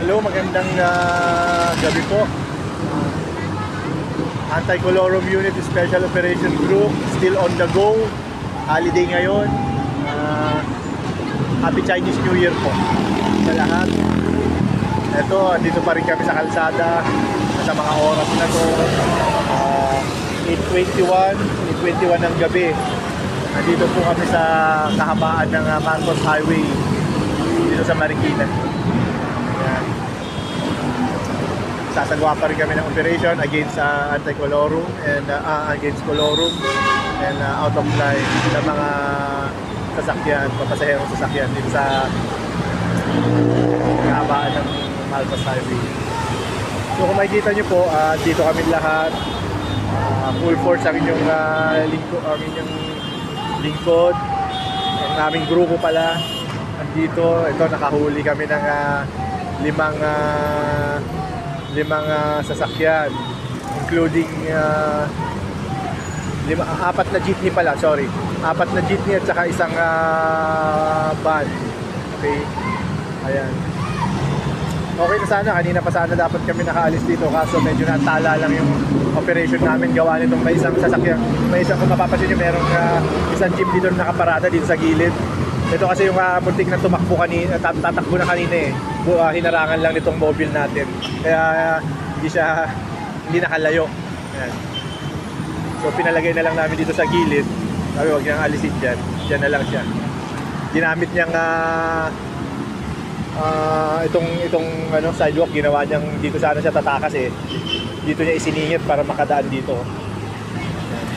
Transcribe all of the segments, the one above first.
Hello, magandang gabi po. Anti-Colorum Unit Special Operation Group, still on the go. Holiday ngayon. Happy Chinese New Year po sa lahat. Ito, dito pa rin kami sa kalsada sa mga oras na to. 8:21 ng gabi. Nandito po kami sa kahabaan ng Marcos Highway dito sa Marikina. Ayan. Sasagawa pa rin kami ng operation against anti-colorum and against colorum and out of line sa mga sasakyan, papasaherong sasakyan dito sa kahabaan ng Marcos Highway. So kung makikita nyo po, dito kami lahat, full force ang inyong lingkod, ang aming grupo pala andito. Ito, nakahuli kami ng limang sasakyan, including apat na jeepney pala, sorry. Apat na jeepney at saka isang van. Okay. Ayan. Okay na sana, kanina pa sana dapat kami nakaalis dito, kaso medyo natala lang yung operation namin gawa nitong may isang sasakyan. May isang, kung mapapansin nyo, merong isang jeep dito na nakaparada dito sa gilid. Ito kasi yung muntik na tumakbo kanina, tatakbo na kanina eh. Hinarangan lang nitong mobile natin. Kaya hindi nakalayo. Ayan. So pinalagay na lang namin dito sa gilid. Sabi, huwag niyang alisin dyan. Dyan na lang siya. Ginamit niyang itong sidewalk, ginawa niyang dito sana siya tatakas eh. Dito niya isiningit para makadaan dito. Ayan.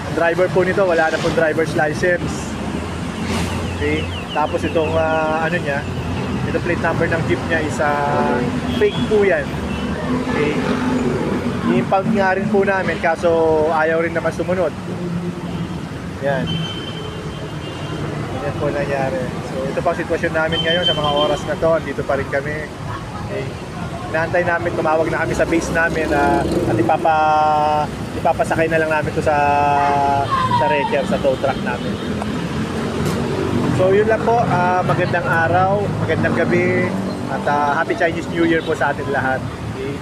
Ang driver po nito, wala na pong driver's license. Okay. Tapos itong niya, itong plate number ng jeep niya is fake po yan. Okay. Iimpag nga rin po namin kaso ayaw rin naman sumunod. Yan. Yan po nangyari. So ito pang sitwasyon namin ngayon sa mga oras na to. Dito pa rin kami. Okay. Inaantay namin, tumawag na kami sa base namin at ipapasakay na lang namin to sa wrecker, sa tow truck namin. So yun lang po, magandang araw, magandang gabi at Happy Chinese New Year po sa atin lahat. Okay?